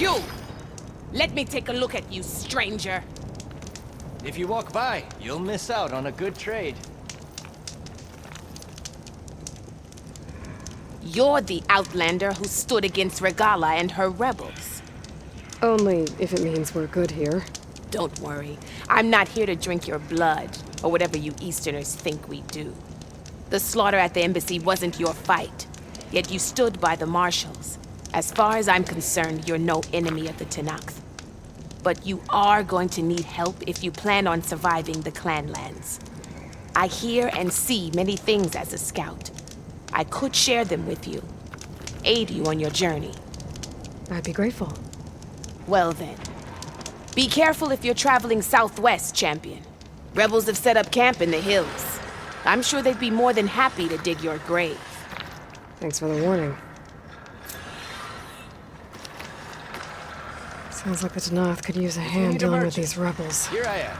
You! Let me take a look at you, stranger. If you walk by, you'll miss out on a good trade. You're the outlander who stood against Regala and her rebels. Only if it means we're good here. Don't worry. I'm not here to drink your blood, or whatever you Easterners think we do. The slaughter at the embassy wasn't your fight, yet you stood by the marshals. As far as I'm concerned, you're no enemy of the Tenakth. But you are going to need help if you plan on surviving the clanlands. I hear and see many things as a scout. I could share them with you, aid you on your journey. I'd be grateful. Well then, be careful if you're traveling southwest, champion. Rebels have set up camp in the hills. I'm sure they'd be more than happy to dig your grave. Thanks for the warning. Sounds like the Tenakth could use a hand dealing with these rebels. Here I am.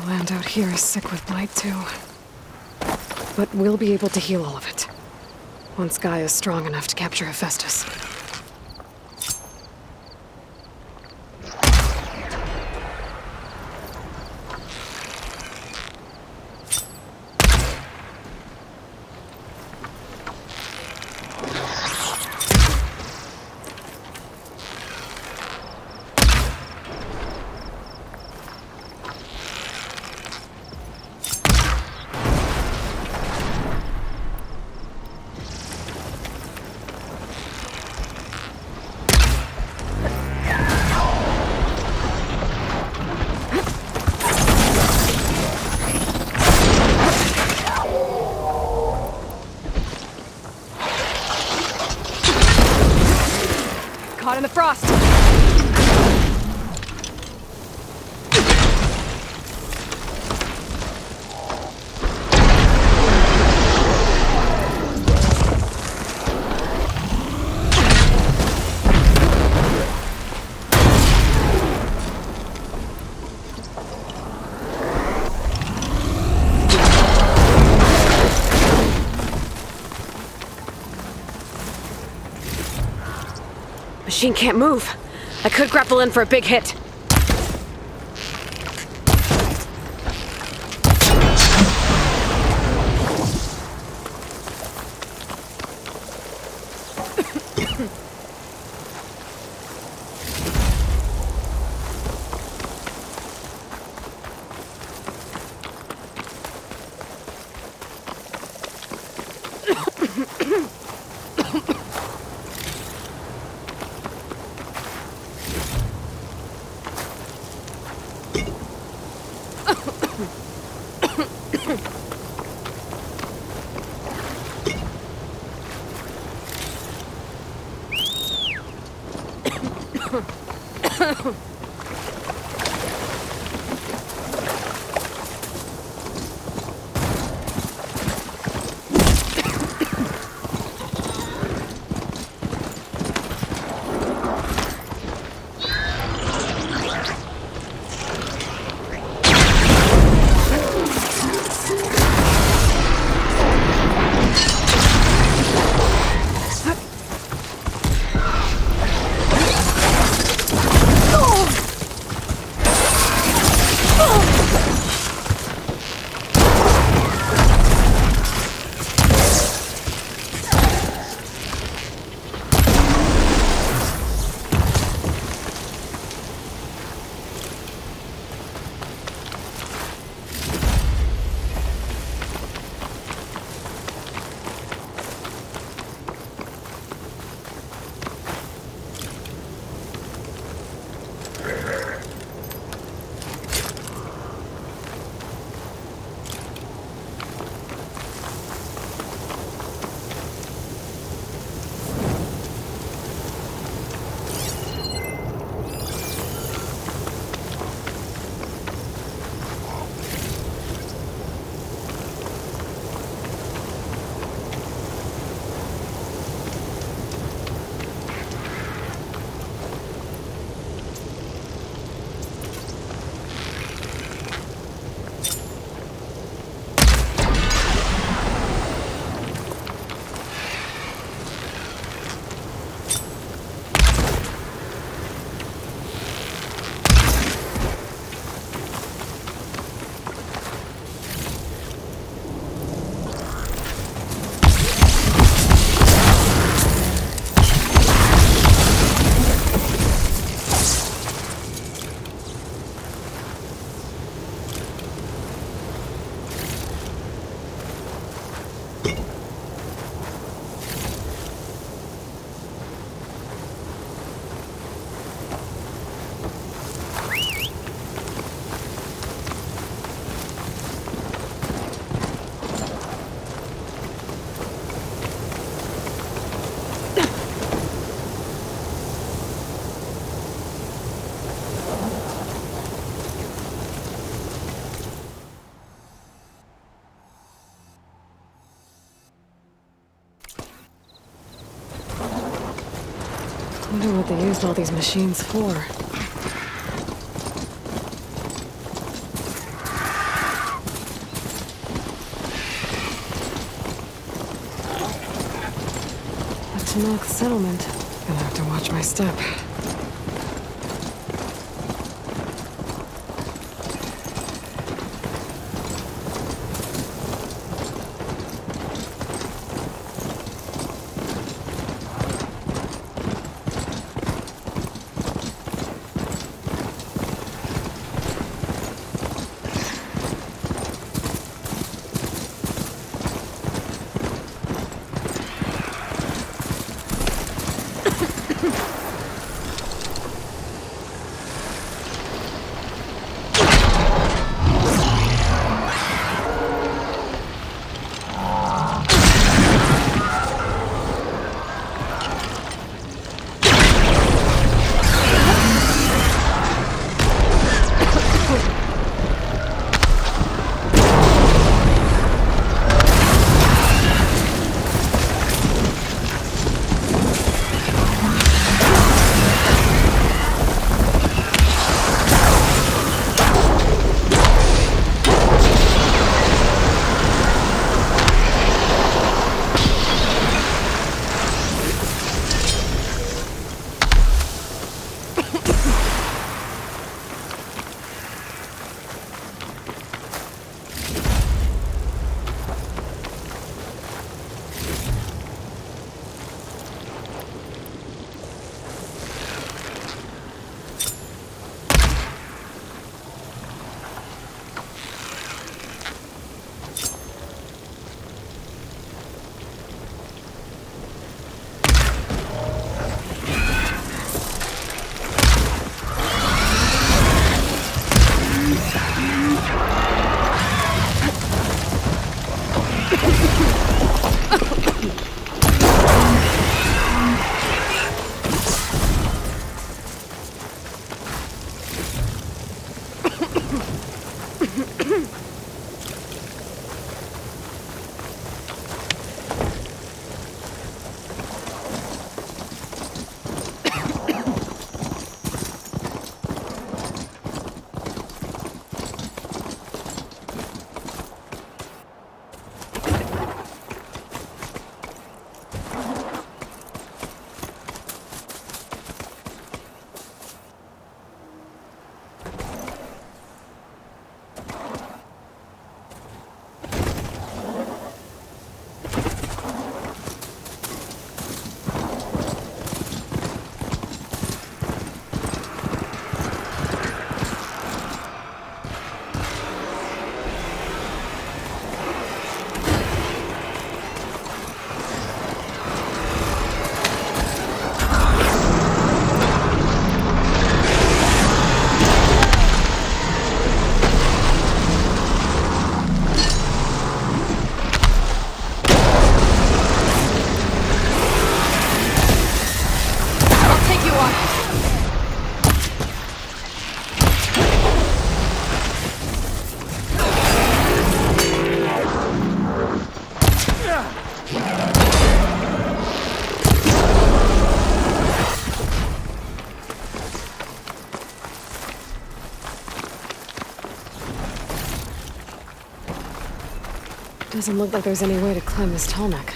Land out here is sick with blight too. But we'll be able to heal all of it. Once Gaia is strong enough to capture Hephaestus. caught in the frost. Machine can't move. I could grapple in for a big hit. Wonder what they used all these machines for. Back to Milk Settlement. Gonna have to watch my step. Doesn't look like there's any way to climb this tall neck.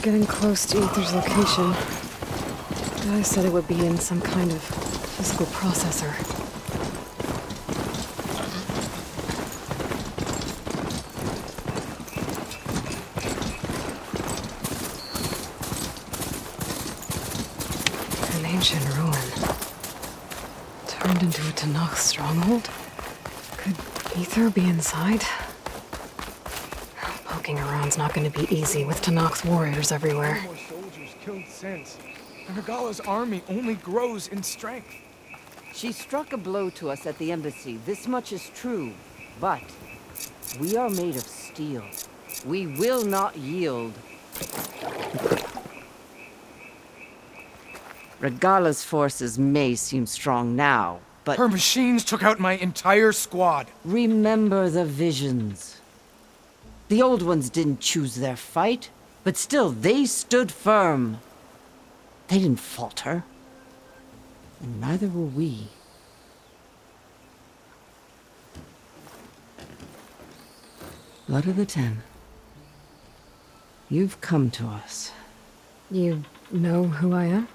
Getting close to Ether's location. Guy said it would be in some kind of physical processor. An ancient ruin. Turned into a Tanakh stronghold? Could Ether be inside? Poking around's not going to be easy with Tanakh's warriors everywhere. No more soldiers killed since. And Regala's army only grows in strength. She struck a blow to us at the embassy. This much is true. But we are made of steel. We will not yield. Regala's forces may seem strong now, but Her machines took out my entire squad. remember the visions. The old ones didn't choose their fight, but still, they stood firm. They didn't falter. And neither will we. Blood of the Ten. You've come to us. You know who I am?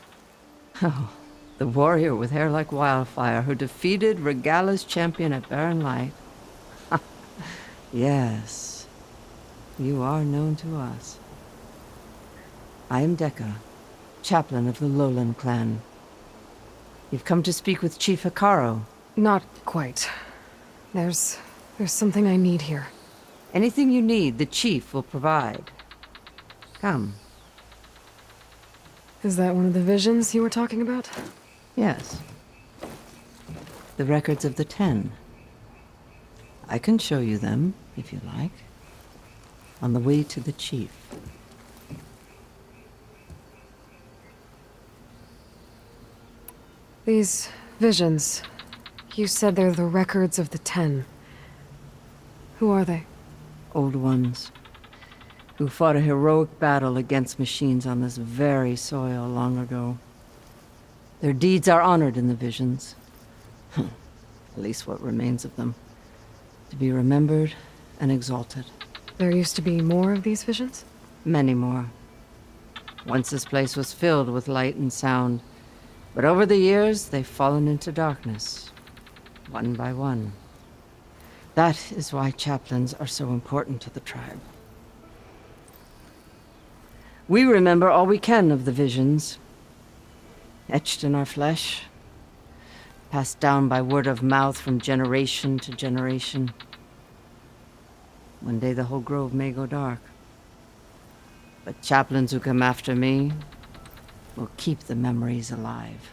Oh, the warrior with hair like wildfire who defeated Regala's champion at Barren Light. Yes. You are known to us. I am Dekka, chaplain of the Lowland clan. You've come to speak with Chief Hikaru. Not quite. There's something I need here. Anything you need, the chief will provide. Come. Is that one of the visions you were talking about? Yes. The records of the 10. I can show you them, if you like. On the way to the chief. These visions, you said they're the records of the 10. Who are they? Old ones. Who fought a heroic battle against machines on this very soil long ago. Their deeds are honored in the visions. At least what remains of them. To be remembered and exalted. There used to be more of these visions? Many more. Once this place was filled with light and sound. But over the years, they've fallen into darkness. One by one. That is why chaplains are so important to the tribe. We remember all we can of the visions. Etched in our flesh, passed down by word of mouth from generation to generation. One day the whole grove may go dark. But chaplains who come after me will keep the memories alive.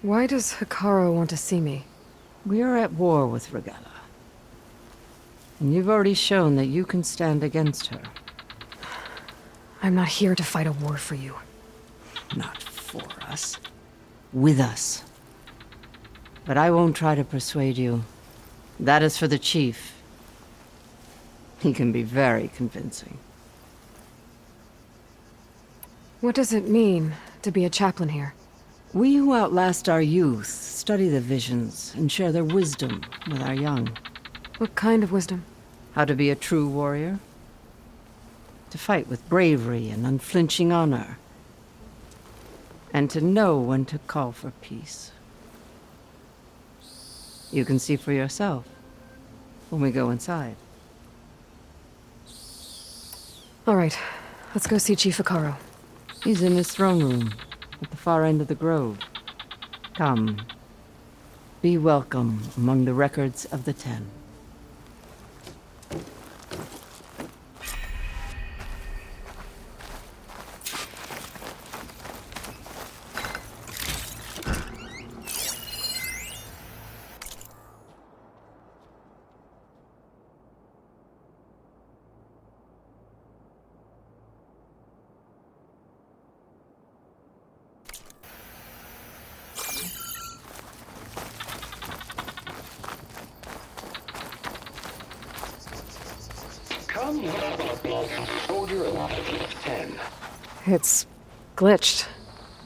Why does Hikaru want to see me? We are at war with Regalla. And you've already shown that you can stand against her. I'm not here to fight a war for you. Not for us. With us. But I won't try to persuade you. That is for the chief. He can be very convincing. What does it mean to be a chaplain here? We who outlast our youth study the visions and share their wisdom with our young. What kind of wisdom? How to be a true warrior. To fight with bravery and unflinching honor. And to know when to call for peace. You can see for yourself when we go inside. All right, let's go see Chief Hikaru. He's in his throne room, at the far end of the grove. Come. Be welcome among the records of the Ten. Come, soldier of 10. It's glitched.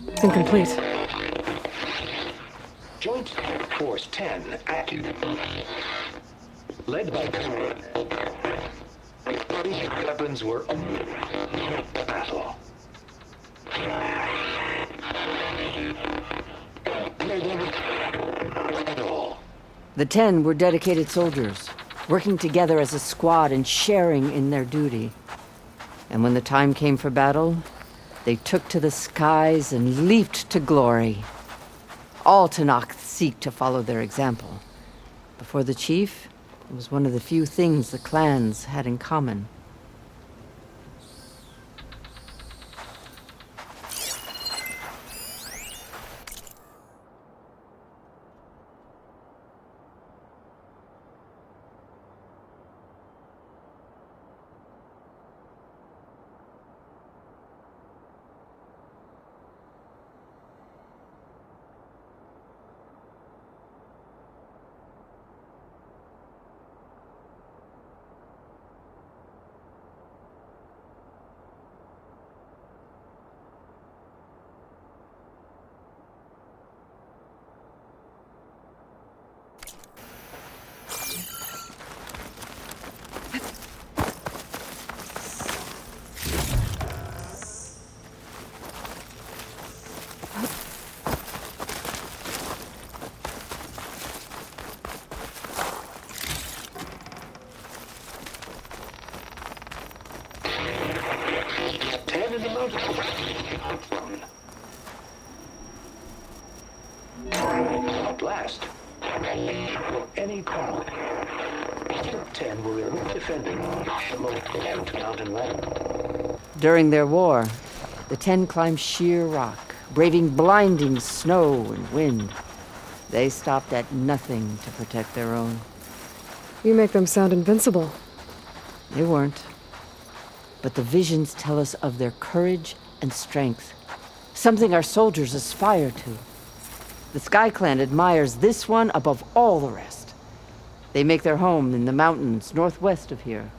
It's incomplete. Joint Force 10 active. Led by Command. Weapons were battle. At all. The 10 were dedicated soldiers, working together as a squad and sharing in their duty. And when the time came for battle, they took to the skies and leaped to glory. All Tenakth seek to follow their example. But for the chief, it was one of the few things the clans had in common. At last, any colony, 10 were defending the mountain land. During their war, the 10 climbed sheer rock, braving blinding snow and wind. They stopped at nothing to protect their own. You make them sound invincible. They weren't. But the visions tell us of their courage and strength, something our soldiers aspire to. The Sky Clan admires this one above all the rest. They make their home in the mountains northwest of here.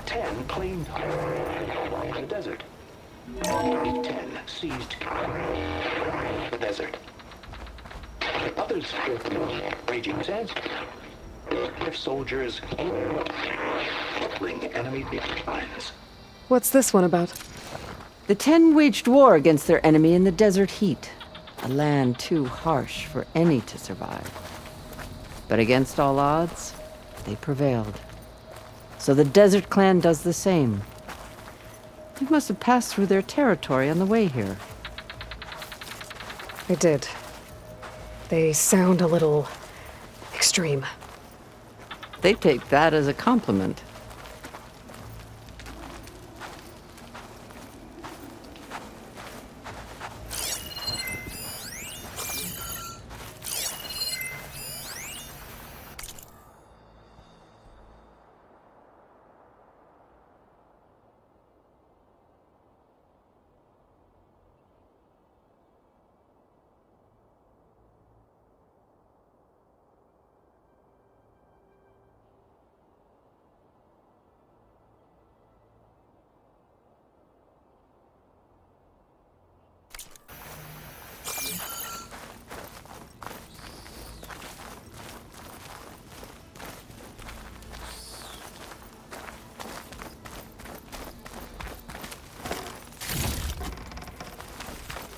10 claimed in the desert. 10 seized the desert. The others raging sands. If soldiers killing enemy lines. What's this one about? The 10 waged war against their enemy in the desert heat, a land too harsh for any to survive. But against all odds, they prevailed. So the Desert Clan does the same. You must have passed through their territory on the way here. I did. They sound a little extreme. They take that as a compliment.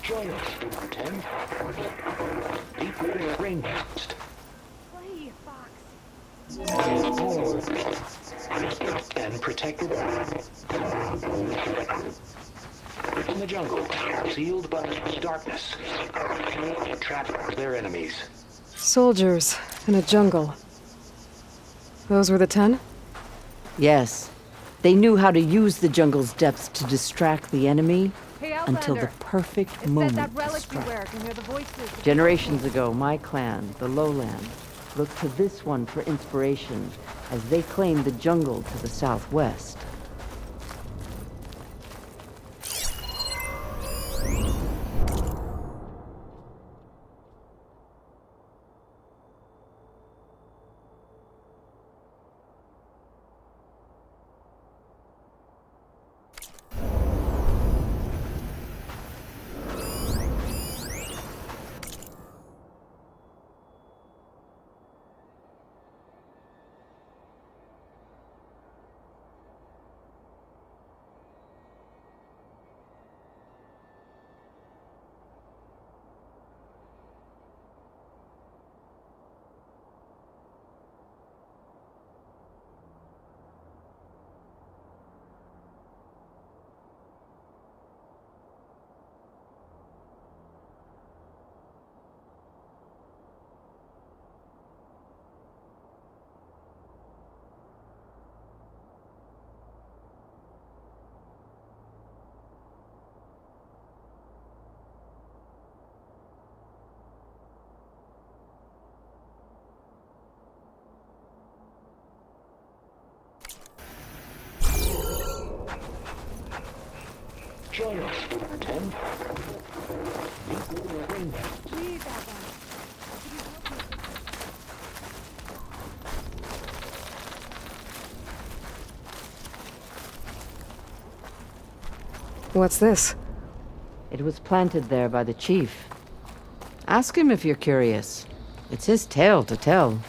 Join us, 10. Deep rainforest. And protected in the jungle, sealed by darkness, trap their enemies. Soldiers in a jungle. Those were the 10? Yes. They knew how to use the jungle's depths to distract the enemy until the perfect moment to strike. Generations ago, my clan, the Lowland, looked to this one for inspiration as they claimed the jungle to the southwest. Join us, 10. What's this? It was planted there by the chief. Ask him if you're curious. It's his tale to tell.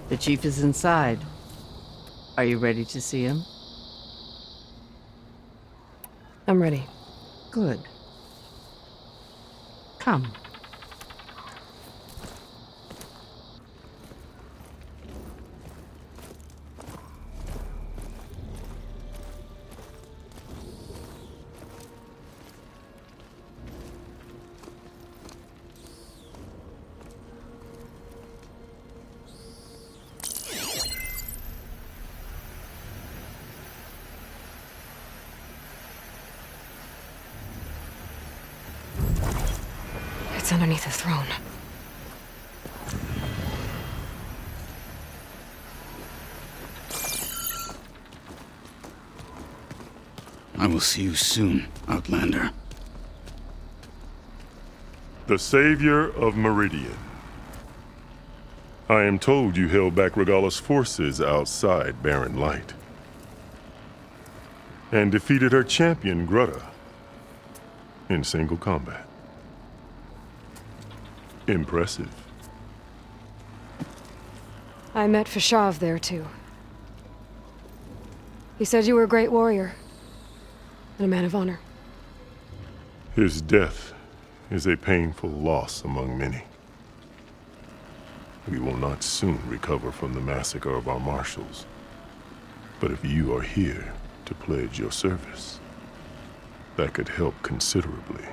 The chief is inside. Are you ready to see him? I'm ready. Good. Come. It's underneath the throne. I will see you soon, Outlander. The savior of Meridian. I am told you held back Regalla's forces outside Barren Light. And defeated her champion, Grutta, in single combat. Impressive. I met Fashav there, too. He said you were a great warrior. And a man of honor. His death is a painful loss among many. We will not soon recover from the massacre of our marshals. But if you are here to pledge your service, that could help considerably.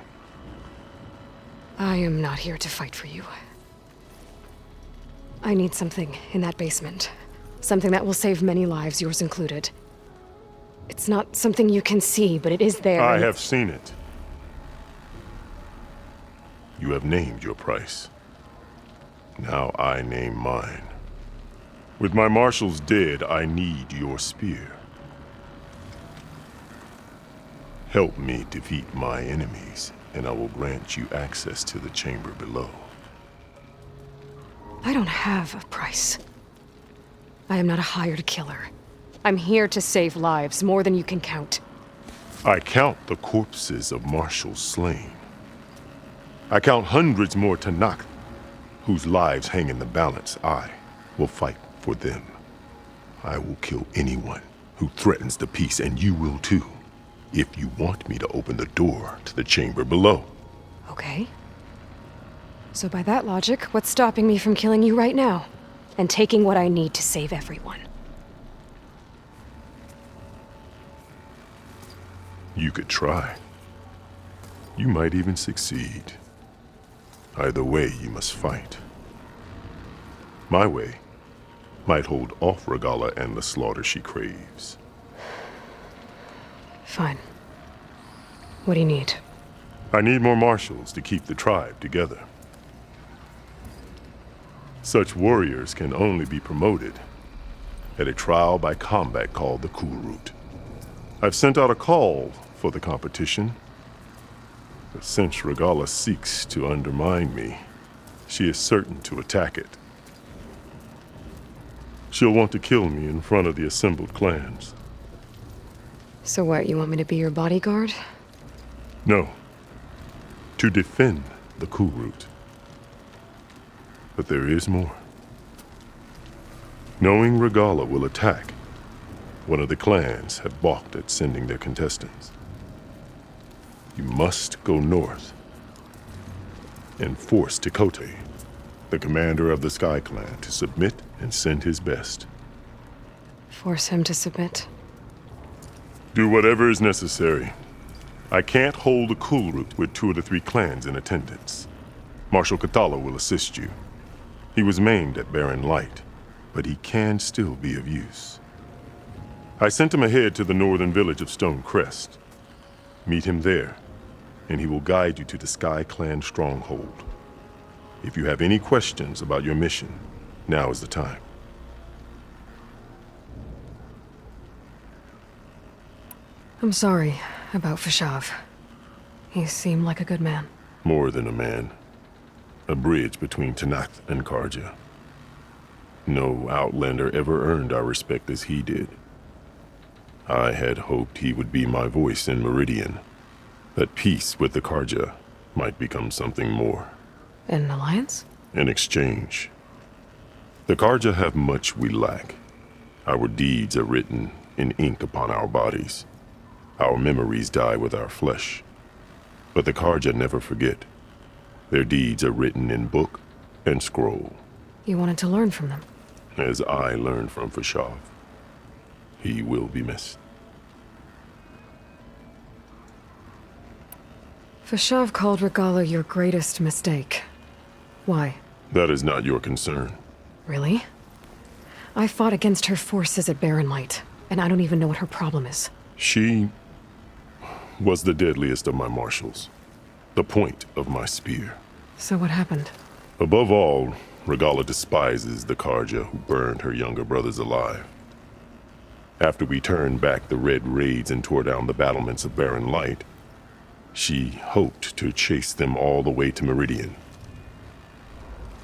I am not here to fight for you. I need something in that basement. Something that will save many lives, yours included. It's not something you can see, but it is there. I have seen it. You have named your price. Now I name mine. With my marshals dead, I need your spear. Help me defeat my enemies, and I will grant you access to the chamber below. I don't have a price. I am not a hired killer. I'm here to save lives, more than you can count. I count the corpses of marshals slain. I count hundreds more Tanakh, whose lives hang in the balance. I will fight for them. I will kill anyone who threatens the peace, and you will too, if you want me to open the door to the chamber below. Okay. So by that logic, what's stopping me from killing you right now? And taking what I need to save everyone? You could try. You might even succeed. Either way, you must fight. My way might hold off Regalla and the slaughter she craves. Fine. What do you need? I need more marshals to keep the tribe together. Such warriors can only be promoted at a trial by combat called the Cool Route. I've sent out a call for the competition, but since Regalla seeks to undermine me, she is certain to attack it. She'll want to kill me in front of the assembled clans. So what, you want me to be your bodyguard? No, to defend the Cool Route. But there is more. Knowing Regalla will attack, one of the clans had balked at sending their contestants. You must go north and force Tekote, the commander of the Sky Clan, to submit and send his best. Force him to submit? Do whatever is necessary. I can't hold the Cool Route with 2 of the 3 clans in attendance. Marshal Kathala will assist you. He was maimed at Barren Light, but he can still be of use. I sent him ahead to the northern village of Stone Crest. Meet him there, and he will guide you to the Sky Clan stronghold. If you have any questions about your mission, now is the time. I'm sorry about Fashav. He seemed like a good man. More than a man. A bridge between Tanakh and Karja. No Outlander ever earned our respect as he did. I had hoped he would be my voice in Meridian. That peace with the Karja might become something more. An alliance? In exchange. The Karja have much we lack. Our deeds are written in ink upon our bodies. Our memories die with our flesh. But the Karja never forget. Their deeds are written in book and scroll. You wanted to learn from them? As I learned from Fashav. He will be missed. Fashav called Regalla your greatest mistake. Why? That is not your concern. Really? I fought against her forces at Barren Light, and I don't even know what her problem is. She was the deadliest of my marshals. The point of my spear. So what happened? Above all, Regala despises the Karja who burned her younger brothers alive. After we turned back the red raids and tore down the battlements of Barren Light, she hoped to chase them all the way to Meridian.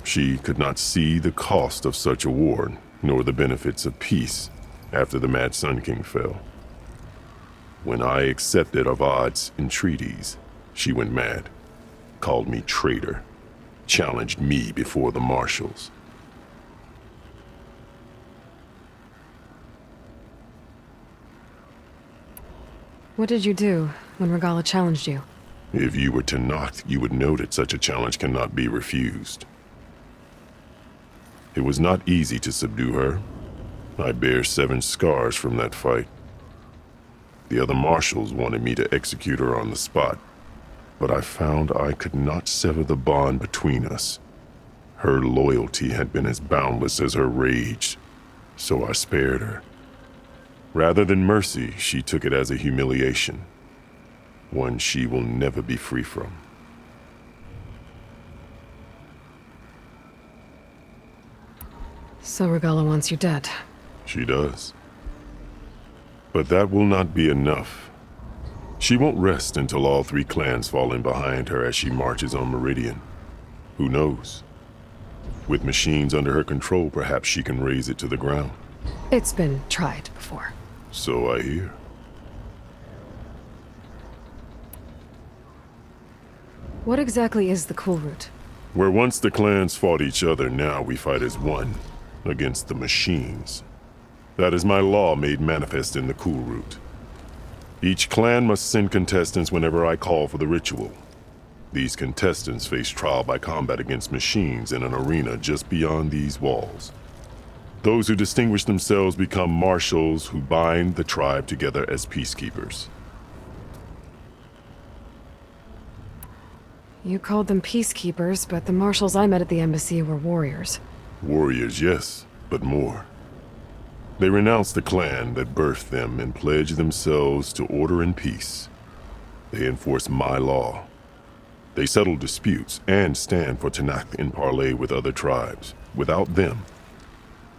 She could not see the cost of such a war, nor the benefits of peace after the Mad Sun King fell. When I accepted Avad's entreaties, she went mad, called me traitor, challenged me before the marshals. What did you do when Regala challenged you? If you were to knock, you would know that such a challenge cannot be refused. It was not easy to subdue her. I bear 7 scars from that fight. The other marshals wanted me to execute her on the spot, but I found I could not sever the bond between us. Her loyalty had been as boundless as her rage, so I spared her. Rather than mercy, she took it as a humiliation, one she will never be free from. So Regala wants you dead. She does. But that will not be enough. She won't rest until all 3 clans fall in behind her as she marches on Meridian. Who knows? With machines under her control, perhaps she can raise it to the ground. It's been tried before. So I hear. What exactly is the Cool Route? Where once the clans fought each other, now we fight as one, against the machines. That is my law made manifest in the Cool Route. Each clan must send contestants whenever I call for the ritual. These contestants face trial by combat against machines in an arena just beyond these walls. Those who distinguish themselves become marshals who bind the tribe together as peacekeepers. You called them peacekeepers, but the marshals I met at the embassy were warriors. Warriors, yes, but more. They renounce the clan that birthed them and pledge themselves to order and peace. They enforce my law. They settle disputes and stand for Tanakh in parley with other tribes. Without them,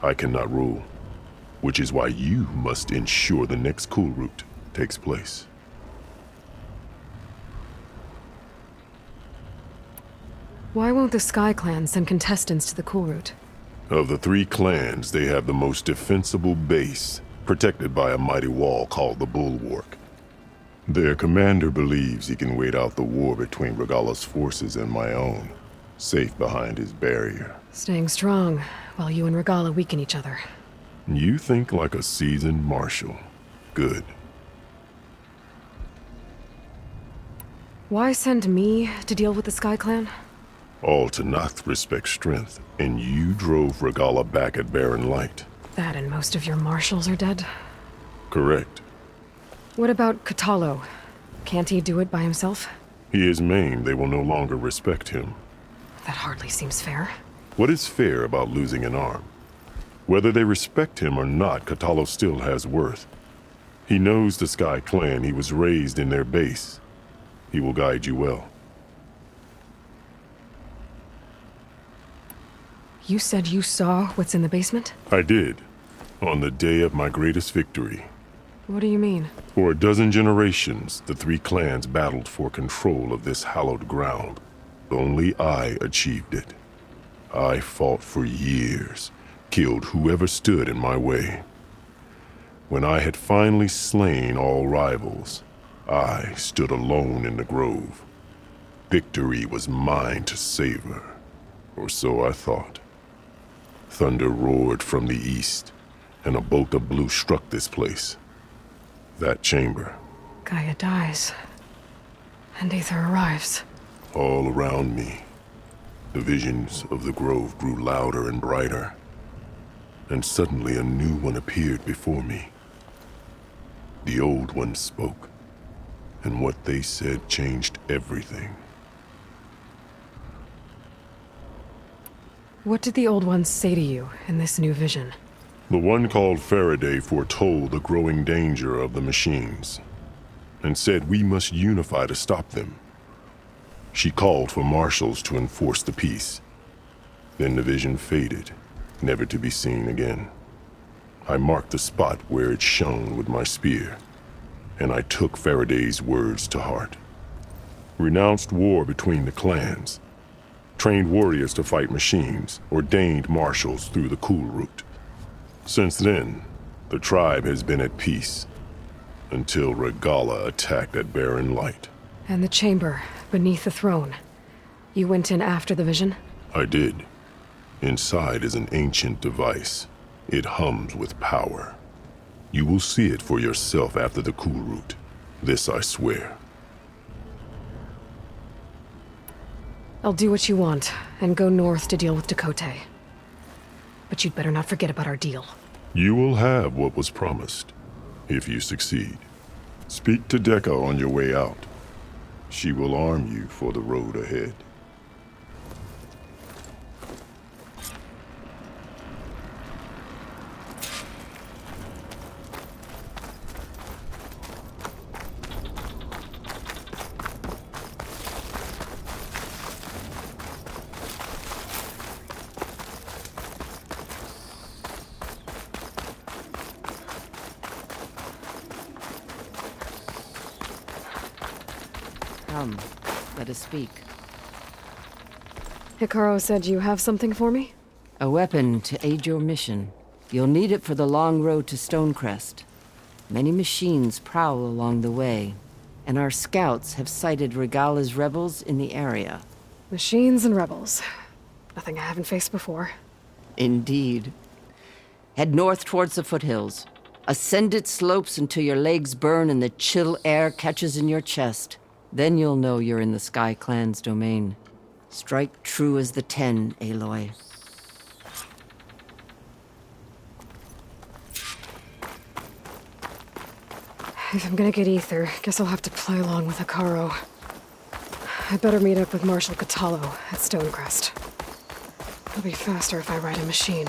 I cannot rule, which is why you must ensure the next Cool Route takes place. Why won't the Sky Clan send contestants to the Cool Route? Of the 3 clans, they have the most defensible base, protected by a mighty wall called the Bulwark. Their commander believes he can wait out the war between Regala's forces and my own, safe behind his barrier. Staying strong, while you and Regala weaken each other. You think like a seasoned marshal. Good. Why send me to deal with the Sky Clan? All Tanakh respect strength, and you drove Regala back at Barren Light. That and most of your marshals are dead? Correct. What about Katalo? Can't he do it by himself? He is maimed. They will no longer respect him. That hardly seems fair. What is fair about losing an arm? Whether they respect him or not, Katalo still has worth. He knows the Sky Clan. He was raised in their base. He will guide you well. You said you saw what's in the basement? I did, on the day of my greatest victory. What do you mean? For a dozen generations, the 3 clans battled for control of this hallowed ground. Only I achieved it. I fought for years, killed whoever stood in my way. When I had finally slain all rivals, I stood alone in the grove. Victory was mine to savor, or so I thought. Thunder roared from the east, and a bolt of blue struck this place. That chamber. Gaia dies. And Aether arrives. All around me, the visions of the grove grew louder and brighter, and suddenly a new one appeared before me. The old one spoke, and what they said changed everything. What did the Old Ones say to you in this new vision? The one called Faraday foretold the growing danger of the machines, and said we must unify to stop them. She called for marshals to enforce the peace. Then the vision faded, never to be seen again. I marked the spot where it shone with my spear, and I took Faraday's words to heart. Renounced war between the clans, trained warriors to fight machines, ordained marshals through the cool route. Since then, the tribe has been at peace, until Regala attacked at Barren Light. And the chamber, beneath the throne. You went in after the vision? I did. Inside is an ancient device. It hums with power. You will see it for yourself after the cool route. This I swear. I'll do what you want, and go north to deal with Dakota. But you'd better not forget about our deal. You will have what was promised, if you succeed. Speak to Deca on your way out. She will arm you for the road ahead. Come, let us speak. Hikaru said you have something for me? A weapon to aid your mission. You'll need it for the long road to Stonecrest. Many machines prowl along the way, and our scouts have sighted Regala's rebels in the area. Machines and rebels. Nothing I haven't faced before. Indeed. Head north towards the foothills. Ascend its slopes until your legs burn and the chill air catches in your chest. Then you'll know you're in the Sky Clan's domain. Strike true as the 10, Aloy. If I'm gonna get ether, guess I'll have to play along with Hikaru. I better meet up with Marshal Catallo at Stonecrest. It'll be faster if I ride a machine.